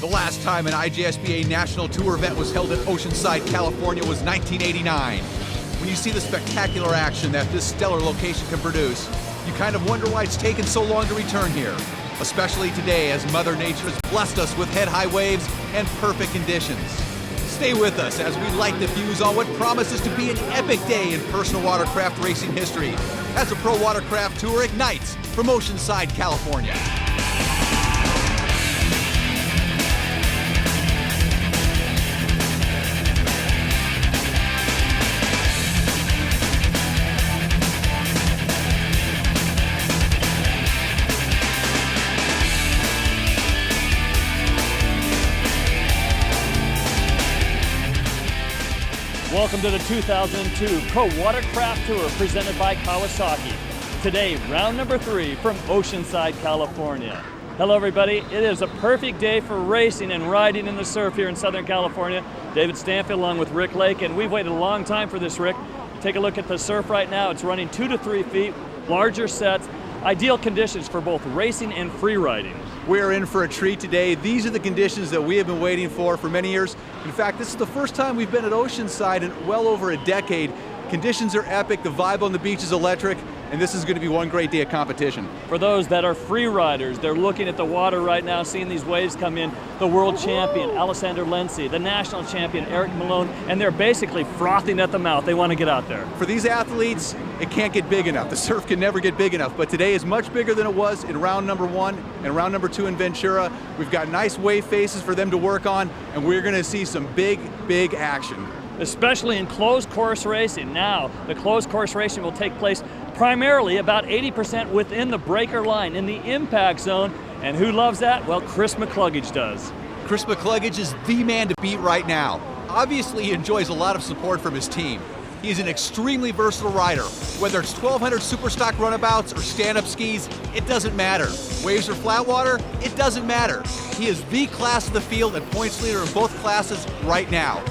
The last time an IJSBA National Tour event was held in Oceanside, California was 1989. When you see the spectacular action that this stellar location can produce, you kind of wonder why it's taken so long to return here, especially today as Mother Nature has blessed us with head-high waves and perfect conditions. Stay with us as we light the fuse on what promises to be an epic day in personal watercraft racing history as the Pro Watercraft Tour ignites from Oceanside, California. Welcome to the 2002 Pro Watercraft Tour presented by Kawasaki. Today, round number 3 from Oceanside, California. Hello everybody, it is a perfect day for racing and riding in the surf here in Southern California. David Stanfield along with Rick Lake, and we've waited a long time for this, Rick. Take a look at the surf right now. It's running 2 to 3 feet, larger sets, ideal conditions for both racing and free riding. We're in for a treat today. These are the conditions that we have been waiting for many years. In fact, this is the first time we've been at Oceanside in well over a decade. Conditions are epic, the vibe on the beach is electric, and this is going to be one great day of competition. For those that are free riders, they're looking at the water right now, seeing these waves come in. The world champion, Alessandro Lenzi, the national champion, Eric Malone, and they're basically frothing at the mouth. They want to get out there. For these athletes, it can't get big enough. The surf can never get big enough, but today is much bigger than it was in round number 1 and round number 2 in Ventura. We've got nice wave faces for them to work on, and we're going to see some big action. Especially in closed course racing. Now, the closed course racing will take place primarily about 80% within the breaker line in the impact zone. And who loves that? Well, Chris MacClugage does. Chris MacClugage is the man to beat right now. Obviously, he enjoys a lot of support from his team. He is an extremely versatile rider. Whether it's 1200 Superstock runabouts or stand-up skis, it doesn't matter. Waves or flat water, it doesn't matter. He is the class of the field and points leader in both classes right now.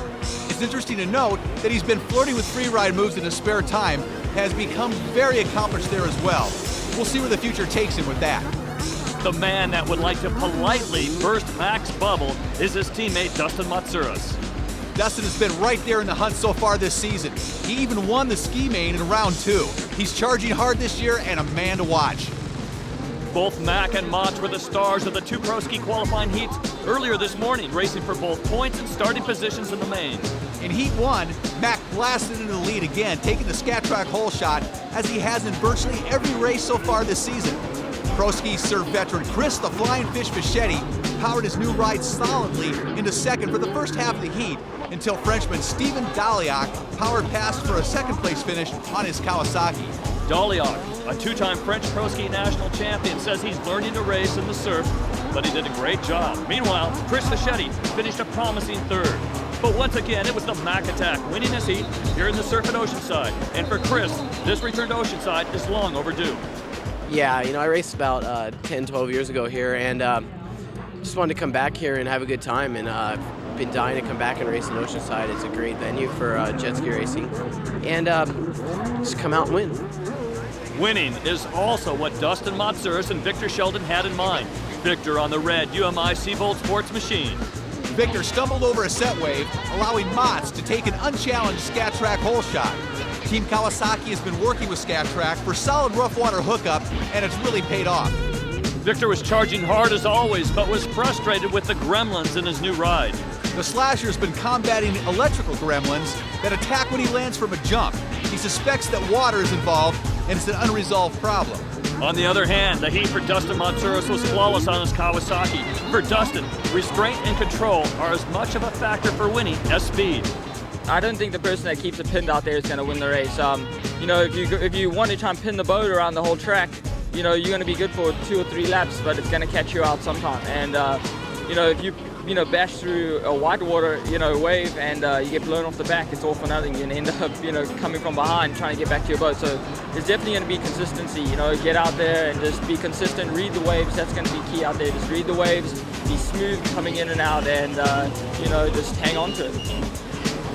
It's interesting to note that he's been flirting with freeride moves in his spare time, has become very accomplished there as well. We'll see where the future takes him with that. The man that would like to politely burst Mac's bubble is his teammate Dustin Matsouras. Dustin has been right there in the hunt so far this season. He even won the ski main in round 2. He's charging hard this year and a man to watch. Both Mac and Mats were the stars of the 2 pro ski qualifying heats earlier this morning, racing for both points and starting positions in the mains. In Heat 1, Mac blasted into the lead again, taking the scat track hole shot, as he has in virtually every race so far this season. Pro ski surf veteran Chris the Flying Fish Fischetti powered his new ride solidly into second for the first half of the heat, until Frenchman Steven Daliak powered past for a second place finish on his Kawasaki. Daliak, a 2-time French pro ski national champion, says he's learning to race in the surf, but he did a great job. Meanwhile, Chris Fischetti finished a promising 3rd. But once again, it was the Mac attack winning his heat here in the surf at Oceanside. And for Chris, this return to Oceanside is long overdue. Yeah, I raced about 10, 12 years ago here, and just wanted to come back here and have a good time. And I've been dying to come back and race in Oceanside. It's a great venue for jet ski racing. And just come out and win. Winning is also what Dustin Matsouras and Victor Sheldon had in mind. Victor on the red UMI Seabolt Sports machine. Victor stumbled over a set wave, allowing Mats to take an unchallenged scat track hole shot. Team Kawasaki has been working with scat track for solid rough water hookup, and it's really paid off. Victor was charging hard as always, but was frustrated with the gremlins in his new ride. The Slasher's been combating electrical gremlins that attack when he lands from a jump. He suspects that water is involved, and it's an unresolved problem. On the other hand, the heat for Dustin Matsouras was flawless on his Kawasaki. For Dustin, restraint and control are as much of a factor for winning as speed. I don't think the person that keeps it pinned out there is going to win the race. If you want to try and pin the boat around the whole track, you're going to be good for 2 or 3 laps, but it's going to catch you out sometime. And if you bash through a whitewater wave and you get blown off the back, it's all for nothing. You're going to end up coming from behind trying to get back to your boat. So there's definitely going to be consistency. Get out there and just be consistent, read the waves. That's going to be key out there. Just read the waves, be smooth coming in and out, and just hang on to it.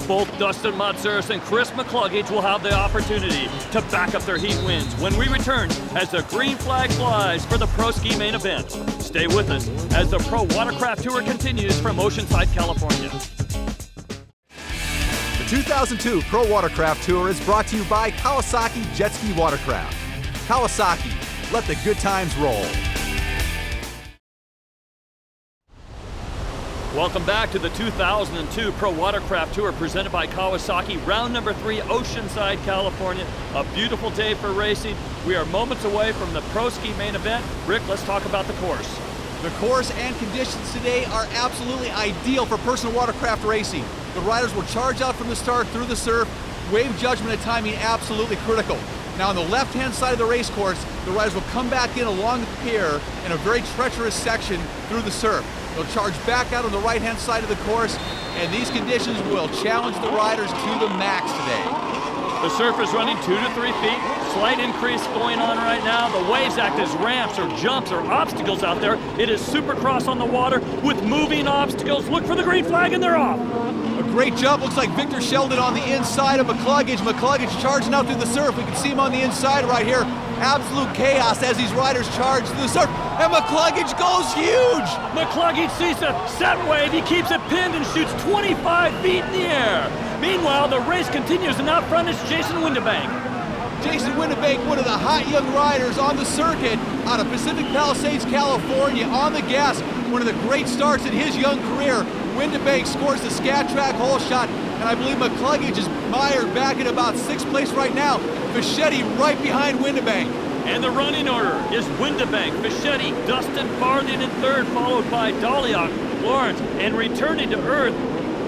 Both Dustin Matsouras and Chris MacClugage will have the opportunity to back up their heat wins when we return as the green flag flies for the pro ski main event. Stay with us as the Pro Watercraft Tour continues from Oceanside, California. The 2002 Pro Watercraft Tour is brought to you by Kawasaki Jet Ski Watercraft. Kawasaki, let the good times roll. Welcome back to the 2002 Pro Watercraft Tour presented by Kawasaki, round number 3, Oceanside, California. A beautiful day for racing. We are moments away from the Pro Ski main event. Rick, let's talk about the course. The course and conditions today are absolutely ideal for personal watercraft racing. The riders will charge out from the start through the surf, wave judgment and timing absolutely critical. Now on the left-hand side of the race course, the riders will come back in along the pier in a very treacherous section through the surf. They'll charge back out on the right-hand side of the course, and these conditions will challenge the riders to the max today. The surf is running 2 to 3 feet. Slight increase going on right now. The waves act as ramps or jumps or obstacles out there. It is supercross on the water with moving obstacles. Look for the green flag and they're off. A great jump. Looks like Victor Sheldon on the inside of MacClugage. MacClugage charging out through the surf. We can see him on the inside right here. Absolute chaos as these riders charge through the surf. And MacClugage goes huge. MacClugage sees a set wave. He keeps it pinned and shoots 25 feet in the air. Meanwhile, the race continues, and out front is Jason Windebank. Jason Windebank, one of the hot young riders on the circuit out of Pacific Palisades, California, on the gas. One of the great starts in his young career. Windebank scores the scat track hole shot, and I believe MacClugage is mired back in about 6th place right now. Fischetti right behind Windebank. And the running order is Windebank, Fischetti, Dustin Farthing in 3rd, followed by Daliak, Lawrence, and returning to earth,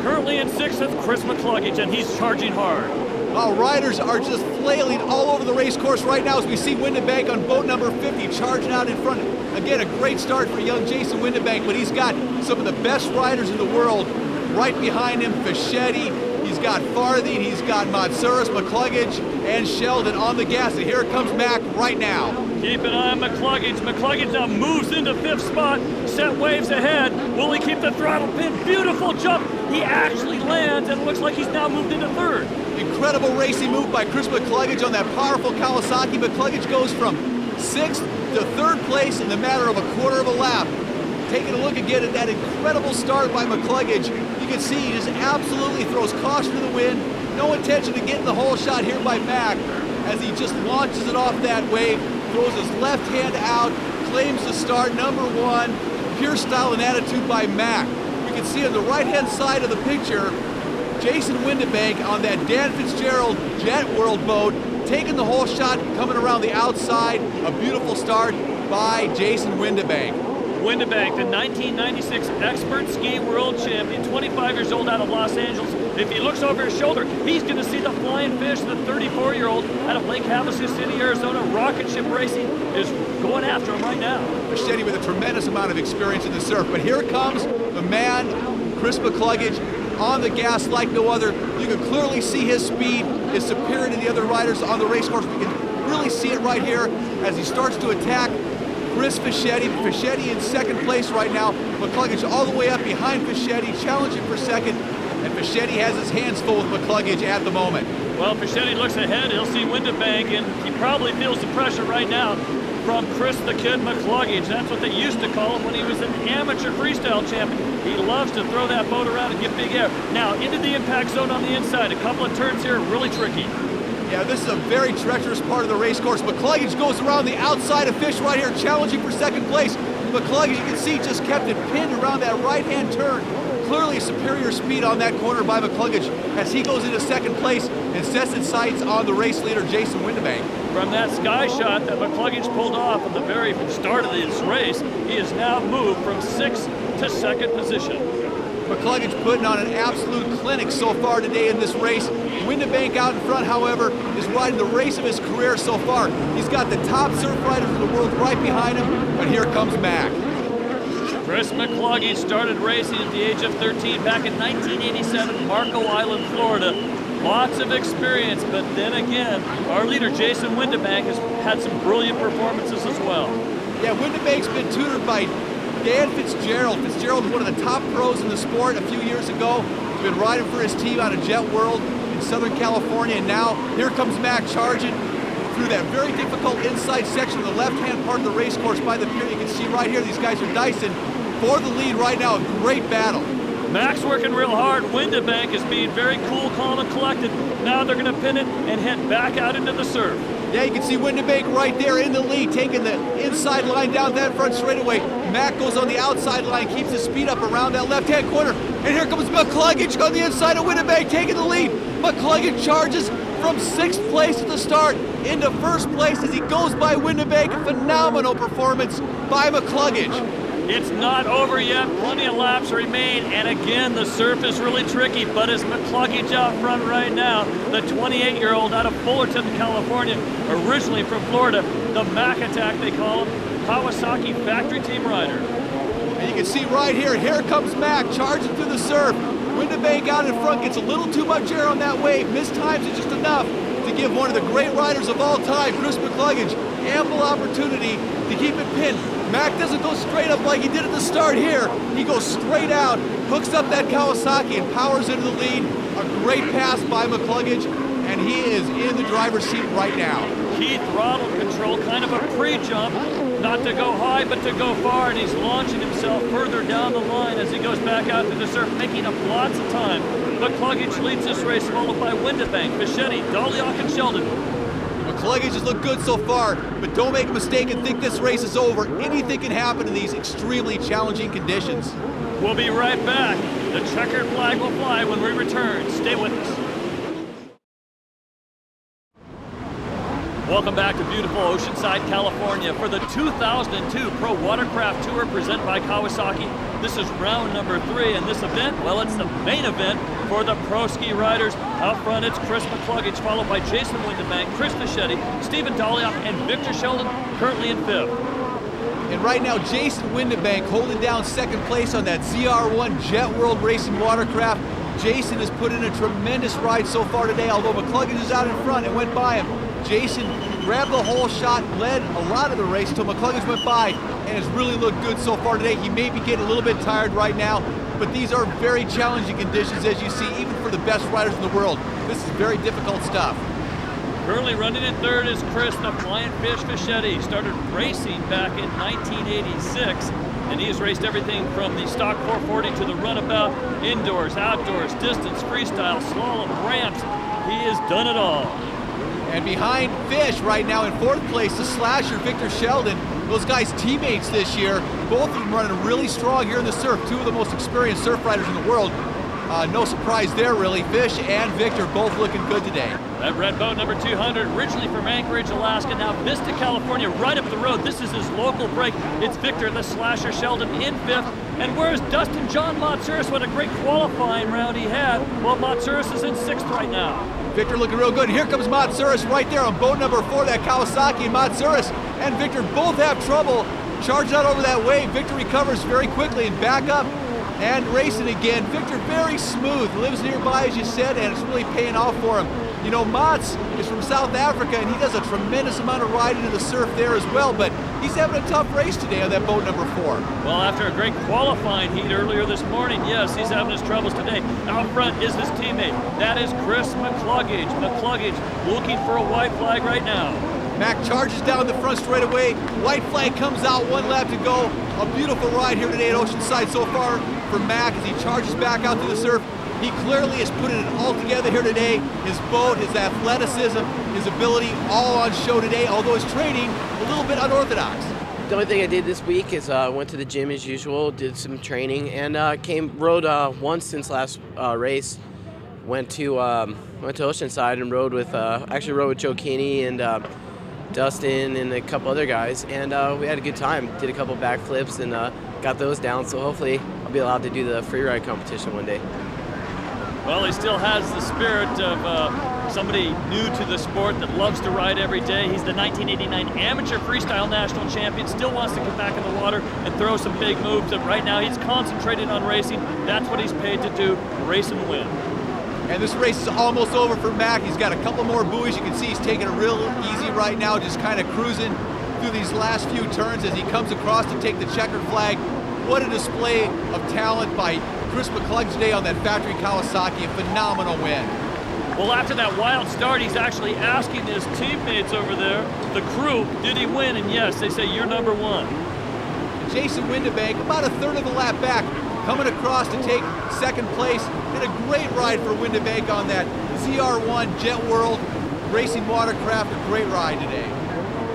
currently in 6th, Chris MacClugage, and he's charging hard. Wow, riders are just flailing all over the race course right now as we see Windebank on boat number 50 charging out in front. Again, a great start for young Jason Windebank, but he's got some of the best riders in the world right behind him. Fischetti, he's got Farthing, he's got Matsouras, MacClugage, and Sheldon on the gas. And here comes Mac right now. Keep an eye on MacClugage. MacClugage now moves into 5th spot. Set waves ahead. Will he keep the throttle pin? Beautiful jump. He actually lands, and it looks like he's now moved into 3rd. Incredible racing move by Chris MacClugage on that powerful Kawasaki. MacClugage goes from 6th to 3rd place in the matter of a quarter of a lap. Taking a look again at that incredible start by MacClugage, you can see he just absolutely throws caution to the wind. No intention to get in the hole shot here by Mac as he just launches it off that wave, throws his left hand out, claims the start, number 1. Pure style and attitude by Mac. You can see on the right-hand side of the picture, Jason Windebank on that Dan Fitzgerald Jet World boat, taking the hole shot, coming around the outside. A beautiful start by Jason Windebank. Windebank, the 1996 Expert Ski World Champion, 25 years old out of Los Angeles. If he looks over his shoulder, he's going to see the Flying Fish, the 34-year-old out of Lake Havasu City, Arizona. Rocket Ship Racing is going after him right now. Fischetti with a tremendous amount of experience in the surf, but here comes the man, Chris MacClugage, on the gas like no other. You can clearly see his speed is superior to the other riders on the race course. We can really see it right here as he starts to attack Chris Fischetti. Fischetti in 2nd place right now. MacClugage all the way up behind Fischetti, challenging for 2nd. And Fischetti has his hands full with MacClugage at the moment. Well, Fischetti looks ahead. He'll see Windebank, and he probably feels the pressure right now from Chris the Kid MacClugage. That's what they used to call him when he was an amateur freestyle champion. He loves to throw that boat around and get big air. Now, into the impact zone on the inside. A couple of turns here, really tricky. Yeah, this is a very treacherous part of the race course. MacClugage goes around the outside of Fish right here, challenging for 2nd place. MacClugage, you can see, just kept it pinned around that right-hand turn. Clearly superior speed on that corner by MacClugage as he goes into 2nd place and sets his sights on the race leader, Jason Windebank. From that sky shot that MacClugage pulled off at the very start of this race, he has now moved from 6th to 2nd position. MacClugage putting on an absolute clinic so far today in this race. Windebank out in front, however, is riding the race of his career so far. He's got the top surf riders in the world right behind him, but here comes Mac. Chris MacClugage started racing at the age of 13 back in 1987, Marco Island, Florida. Lots of experience, but then again, our leader, Jason Windebank, has had some brilliant performances as well. Yeah, Windebank's been tutored by Dan Fitzgerald. Fitzgerald was one of the top pros in the sport a few years ago. He's been riding for his team out of Jet World in Southern California, and now here comes Mac charging. through that very difficult inside section of the left-hand part of the race course by the pier. You can see right here, these guys are dicing for the lead right now. A great battle. Max working real hard. Windibank is being very cool, calm, and collected. Now they're going to pin it and head back out into the surf. Yeah, you can see Windibank right there in the lead, taking the inside line down that front straightaway. Mac goes on the outside line, keeps his speed up around that left-hand corner. And here comes MacClugage on the inside of Windibank, taking the lead. MacClugage charges from 6th place at the start into 1st place as he goes by Windibank. A phenomenal performance by MacClugage. It's not over yet. Plenty of laps remain. And again, the surf is really tricky. But as MacClugage out front right now, the 28-year-old out of Fullerton, California, originally from Florida, the Mac Attack they call him, Kawasaki factory team rider. And you can see right here comes Mac charging through the surf. Windibank out in front gets a little too much air on that wave. Missed times is just enough to give one of the great riders of all time, Chris MacClugage, ample opportunity to keep it pinned. Mac doesn't go straight up like he did at the start here. He goes straight out, hooks up that Kawasaki and powers into the lead. A great pass by MacClugage, and he is in the driver's seat right now. Key throttle control, kind of a pre-jump, not to go high but to go far, and he's launching himself further down the line as he goes back out to the surf, making up lots of time. MacClugage leads this race, followed by Windibank, Fischetti, Dolioc, and Sheldon. MacClugage has looked good so far, but don't make a mistake and think this race is over. Anything can happen in these extremely challenging conditions. We'll be right back. The checkered flag will fly when we return. Stay with us. Welcome back to beautiful Oceanside, California for the 2002 Pro Watercraft Tour presented by Kawasaki. This is round number 3, and this event, well, it's the main event for the pro ski riders. Out front, it's Chris MacClugage, followed by Jason Windibank, Chris Fischetti, Stephen Dolioc, and Victor Sheldon, currently in 5th. And right now, Jason Windibank holding down 2nd place on that ZR1 Jet World Racing Watercraft. Jason has put in a tremendous ride so far today, although MacClugage is out in front and went by him. Jason grabbed the whole shot, led a lot of the race until MacClugage went by, and has really looked good so far today. He may be getting a little bit tired right now, but these are very challenging conditions, as you see, even for the best riders in the world. This is very difficult stuff. Currently running in 3rd is Chris, the Flying Fish Fischetti. He started racing back in 1986, and he has raced everything from the stock 440 to the runabout, indoors, outdoors, distance, freestyle, slalom, ramps. He has done it all. And behind Fish right now in 4th place, the slasher Victor Sheldon. Those guys teammates this year. Both of them running really strong here in the surf. 2 of the most experienced surf riders in the world. No surprise there, really. Fish and Victor both looking good today. That red boat, number 200, originally from Anchorage, Alaska, now Vista, California, right up the road. This is his local break. It's Victor, the slasher Sheldon, in 5th. And where's Dustin John Matsouris? What a great qualifying round he had. Well, Matsouris is in 6th right now. Victor looking real good. Here comes Matsouris right there on boat number 4, that Kawasaki. And Matsouris and Victor both have trouble charging out over that wave. Victor recovers very quickly and back up and racing again. Victor very smooth, lives nearby as you said, and it's really paying off for him. You know, Mats is from South Africa and he does a tremendous amount of riding in the surf there as well, but he's having a tough race today on that boat number 4. Well, after a great qualifying heat earlier this morning, yes, he's having his troubles today. Out front is his teammate. That is Chris MacClugage. MacClugage looking for a white flag right now. Mac charges down the front straightaway. White flag comes out, 1 lap to go. A beautiful ride here today at Oceanside so far for Mac as he charges back out to the surf. He clearly is putting it all together here today. His boat, his athleticism, his ability, all on show today, although his training a little bit unorthodox. The only thing I did this week is went to the gym as usual, did some training, and rode once since last race. Went to Oceanside and rode with Joe Keeney and Dustin and a couple other guys, and we had a good time. Did a couple backflips and got those down, so hopefully I'll be allowed to do the freeride competition one day. Well, he still has the spirit of somebody new to the sport that loves to ride every day. He's the 1989 amateur freestyle national champion, still wants to come back in the water and throw some big moves, and right now he's concentrated on racing. That's what he's paid to do, race and win. And this race is almost over for Mac. He's got a couple more buoys. You can see he's taking it real easy right now, just kind of cruising through these last few turns as he comes across to take the checkered flag. What a display of talent by Chris MacClugage today on that factory Kawasaki. A phenomenal win. Well, after that wild start, he's actually asking his teammates over there, the crew, did he win? And yes, they say you're number one. Jason Windebank, about a third of a lap back, coming across to take second place. And a great ride for Windebank on that ZR1 Jet World Racing Watercraft. A great ride today.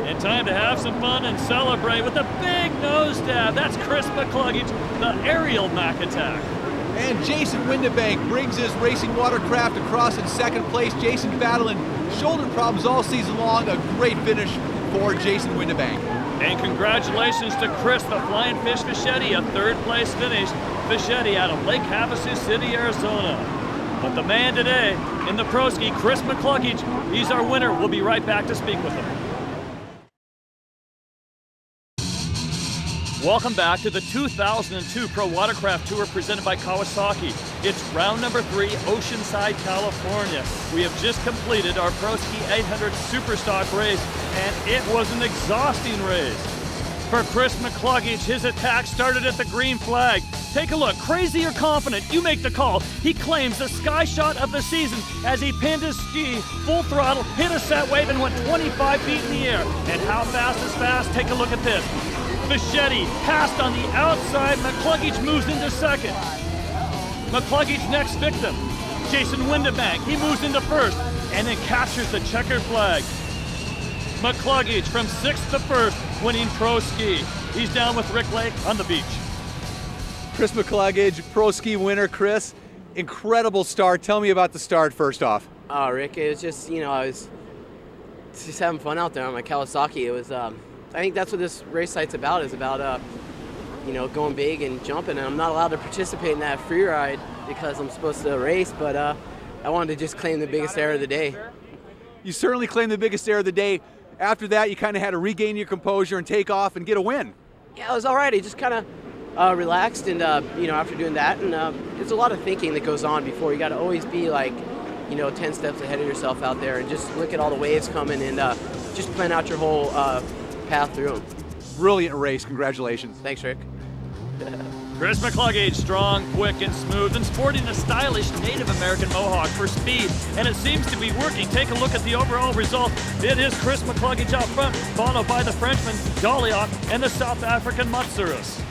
And time to have some fun and celebrate with a big nose stab. That's Chris MacClugage, the aerial Mac attack. And Jason Windebank brings his racing watercraft across in second place. Jason battling shoulder problems all season long. A great finish for Jason Windebank. And congratulations to Chris, the Flying Fish Fischetti, a third place finish. Fischetti out of Lake Havasu City, Arizona. But the man today in the pro ski, Chris MacClugage, he's our winner. We'll be right back to speak with him. Welcome back to the 2002 Pro Watercraft Tour presented by Kawasaki. It's round number 3, Oceanside, California. We have just completed our Pro Ski 800 Superstock race, and it was an exhausting race. For Chris MacClugage, his attack started at the green flag. Take a look, crazy or confident, you make the call. He claims the sky shot of the season as he pinned his ski full throttle, hit a set wave, and went 25 feet in the air. And how fast is fast? Take a look at this. Fischetti passed on the outside. MacClugage moves into second. MacClugage next victim, Jason Windebank. He moves into first and then captures the checkered flag. MacClugage from 6th to 1st, winning pro ski. He's down with Rick Lake on the beach. Chris MacClugage, pro ski winner. Chris, incredible start. Tell me about the start first off. Oh, Rick, it was just, I was just having fun out there on my Kawasaki. It was, I think that's what this race site's about, is about, going big and jumping. And I'm not allowed to participate in that free ride because I'm supposed to race, but I wanted to just claim the biggest air of the day. You certainly claimed the biggest air of the day. After that, you kind of had to regain your composure and take off and get a win. Yeah, it was all right. I just kind of relaxed, and after doing that, and there's a lot of thinking that goes on before. You got to always be 10 steps ahead of yourself out there, and just look at all the waves coming, and just plan out your whole path through them. Brilliant race. Congratulations. Thanks, Rick. Chris MacClugage, strong, quick, and smooth, and sporting a stylish Native American mohawk for speed, and it seems to be working. Take a look at the overall result. It is Chris MacClugage out front, followed by the Frenchman Doliot and the South African Matsuris.